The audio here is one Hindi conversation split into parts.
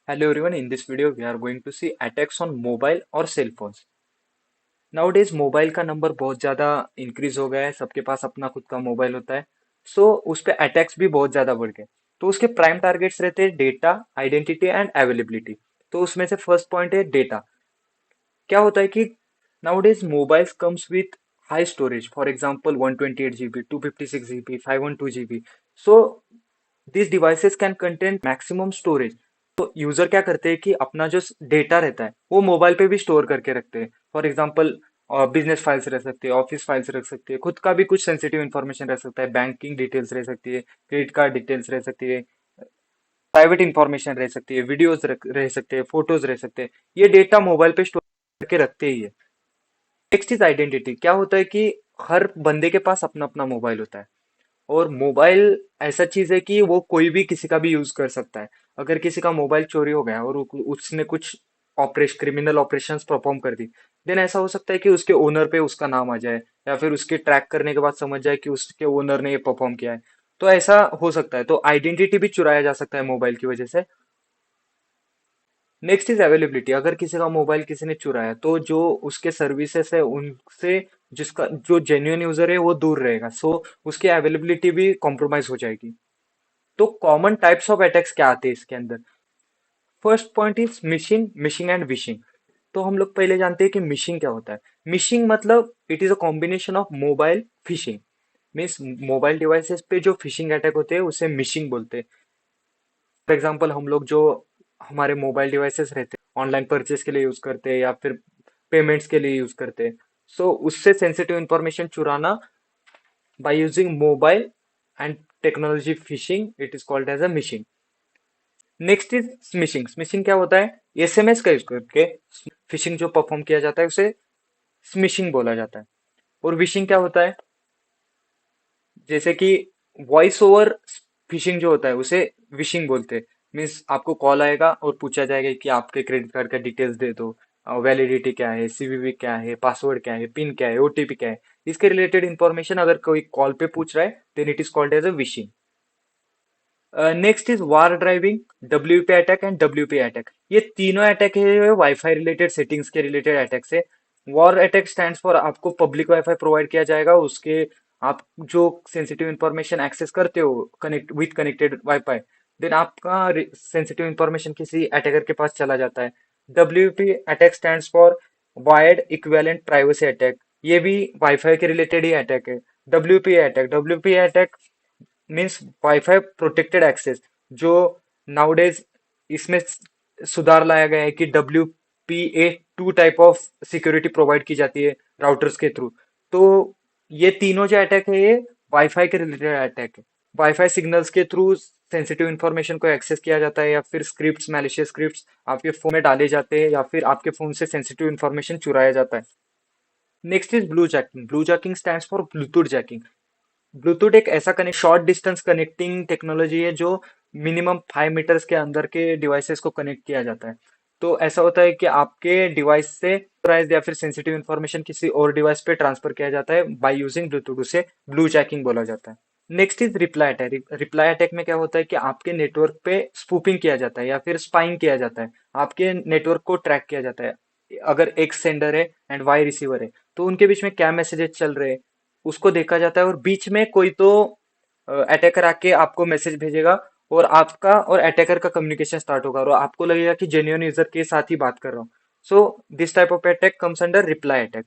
Hello everyone, in this video we are going to see attacks on mobile और cell phones. Nowadays मोबाइल का नंबर बहुत ज़्यादा इंक्रीज हो गया है, सबके पास अपना खुद का मोबाइल होता है। उस पे अटैक्स भी बहुत ज़्यादा बढ़ गए। तो उसके प्राइम टारगेट्स रहते हैं डेटा, आइडेंटिटी एंड अवेलेबिलिटी। तो उसमें से फर्स्ट पॉइंट है डेटा। क्या होता है कि nowadays mobiles comes with high storage, for example 128 GB, 256 GB, 512 GB. So these devices can contain maximum storage. तो यूजर क्या करते हैं कि अपना जो डेटा रहता है वो मोबाइल पे भी स्टोर करके रखते हैं। फॉर एग्जांपल बिजनेस फाइल्स रह सकती है, ऑफिस फाइल्स रख सकती है, खुद का भी कुछ सेंसिटिव इन्फॉर्मेशन रह सकता है, बैंकिंग डिटेल्स रह सकती है, क्रेडिट कार्ड डिटेल्स रह सकती है, प्राइवेट इंफॉर्मेशन रह सकती है, वीडियोज रह सकते हैं, फोटोज रह सकते हैं। ये डेटा मोबाइल पे स्टोर करके रखते ही है। Next is identity. क्या होता है कि हर बंदे के पास अपना अपना मोबाइल होता है, और मोबाइल ऐसा चीज है कि वो कोई भी किसी का भी यूज कर सकता है। अगर किसी का मोबाइल चोरी हो गया और उसने कुछ क्रिमिनल ऑपरेशंस परफॉर्म कर दी, देन ऐसा हो सकता है कि उसके ओनर पे उसका नाम आ जाए, या फिर उसके ट्रैक करने के बाद समझ जाए कि उसके ओनर ने ये परफॉर्म किया है। तो ऐसा हो सकता है, तो आइडेंटिटी भी चुराया जा सकता है मोबाइल की वजह से। Next is availability. अगर किसी का मोबाइल किसी ने चुराया तो जो उसके सर्विसेज है उनसे, जिसका जो जेन्युइन यूजर है वो दूर रहेगा, उसकी अवेलेबिलिटी भी कॉम्प्रोमाइज हो जाएगी। तो कॉमन टाइप्स ऑफ अटैक्स क्या आते हैं इसके अंदर? First point is mishing, mishing and vishing. तो हम लोग पहले जानते हैं कि मिशिंग क्या होता है। मिशिंग मतलब it is a combination of mobile fishing. Means mobile devices पे जो फिशिंग अटैक होते हैं उसे मिशिंग बोलते हैं। फॉर एग्जाम्पल हम लोग जो हमारे मोबाइल डिवाइसेस रहते हैं ऑनलाइन परचेज के लिए यूज करते हैं या फिर पेमेंट्स के लिए यूज करते हैं, उससे सेंसिटिव इंफॉर्मेशन चुराना by using mobile and technology phishing, it is called as a mishing. Next is smishing. Smishing क्या होता है? एसएमएस का यूज करके फिशिंग जो परफॉर्म किया जाता है उसे स्मिशिंग बोला जाता है। और विशिंग क्या होता है? जैसे कि वॉइस ओवर फिशिंग जो होता है उसे विशिंग बोलते हैं। मीन्स आपको कॉल आएगा और पूछा जाएगा कि आपके क्रेडिट कार्ड का डिटेल्स दे दो, वैलिडिटी क्या है, सीवीवी क्या है, पासवर्ड क्या है, पिन क्या है, ओटीपी क्या है। इसके रिलेटेड इंफॉर्मेशन अगर कोई कॉल पे पूछ रहा है, then it is called as a vishing. Next is war driving, WP attack and WP attack. ये तीनों अटैक है वाईफाई रिलेटेड, सेटिंग्स के रिलेटेड अटैक्स है। वॉर अटैक स्टैंड्स फॉर आपको पब्लिक वाईफाई प्रोवाइड किया जाएगा, उसके आप जो सेंसिटिव इंफॉर्मेशन एक्सेस करते हो connect with connected WiFi, then आपका सेंसिटिव इंफॉर्मेशन किसी अटैकर के पास चला जाता है। WP attack stands for wired equivalent privacy attack. ये भी वाईफाई के रिलेटेड ही अटैक है। WP attack means WiFi protected access. जो नाउडेज इसमें सुधार लाया गया है कि WPA2 type of security provide की जाती है राउटर्स के थ्रू। तो ये तीनों जो अटैक है ये वाईफाई के रिलेटेड अटैक है। वाईफाई सिग्नल्स के थ्रू सेंसिटिव इंफॉर्मेशन को एक्सेस किया जाता है, या फिर स्क्रिप्ट्स, मैलिशियस स्क्रिप्ट्स आपके फोन में डाले जाते हैं, या फिर आपके फोन से सेंसिटिव इंफॉर्मेशन चुराया जाता है। Next is blue jacking. Blue jacking stands for Bluetooth jacking. Bluetooth एक ऐसा connect short distance connecting technology है जो मिनिमम 5 मीटर्स के अंदर के डिवाइसेस को कनेक्ट किया जाता है। तो ऐसा होता है कि आपके डिवाइस से प्राइस या फिर सेंसिटिव इंफॉर्मेशन किसी और डिवाइस पे ट्रांसफर किया जाता है बाय यूजिंग ब्लूटूथ, उसे ब्लू जैकिंग बोला जाता है। Next is reply attack. Reply attack में क्या होता है कि आपके नेटवर्क पे स्पूपिंग किया जाता है या फिर स्पाइंग किया जाता है। आपके नेटवर्क को ट्रैक किया जाता है। अगर एक सेंडर है एंड वाई रिसीवर है, तो उनके बीच में क्या मैसेजेस चल रहे हैं उसको देखा जाता है, और बीच में कोई तो अटैकर आके आपको मैसेज भेजेगा, और आपका और अटैकर का कम्युनिकेशन स्टार्ट होगा, और आपको लगेगा कि जेन्युइन यूजर के साथ ही बात कर रहा हूँ। So this type of attack comes under reply attack.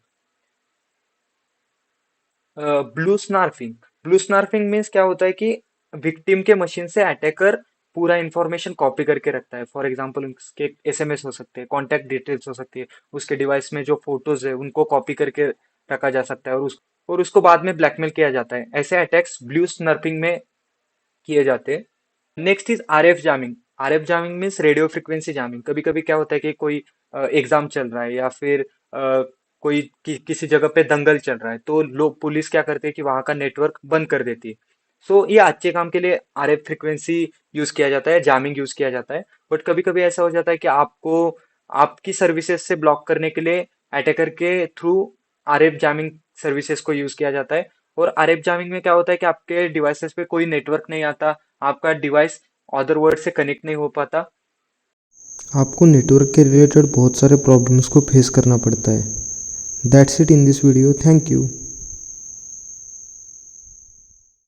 Bluesnarfing. Bluesnarfing means क्या होता है कि विक्टिम के मशीन से अटैकर पूरा इंफॉर्मेशन कॉपी करके रखता है। फॉर एग्जांपल उसके एसएमएस हो सकते हैं, कॉन्टैक्ट डिटेल्स हो सकती है, उसके डिवाइस में जो फोटोज है उनको कॉपी करके रखा जा सकता है, और उसको बाद में ब्लैकमेल किया जाता है। ऐसे अटैक्स ब्लू स्नर्पिंग में किए जाते हैं। Next is RF jamming. RF jamming means radio frequency jamming. कभी कभी क्या होता है कि कोई एग्जाम चल रहा है, या फिर कोई किसी जगह पे दंगल चल रहा है, तो लोग पुलिस क्या करते हैं कि वहां का नेटवर्क बंद कर देती है। ये अच्छे काम के लिए आरएफ फ्रिक्वेंसी यूज किया जाता है, जामिंग यूज किया जाता है। बट कभी कभी ऐसा हो जाता है कि आपको आपकी सर्विसेज से ब्लॉक करने के लिए अटैकर के थ्रू आरएफ जामिंग सर्विसेज को यूज किया जाता है। और आरएफ जामिंग में क्या होता है कि आपके डिवाइसेस पे कोई नेटवर्क नहीं आता, आपका डिवाइस अदर वर्ड से कनेक्ट नहीं हो पाता। आपको नेटवर्क के रिलेटेड बहुत सारे प्रॉब्लम्स को फेस करना पड़ता है। That's it in this video. Thank you.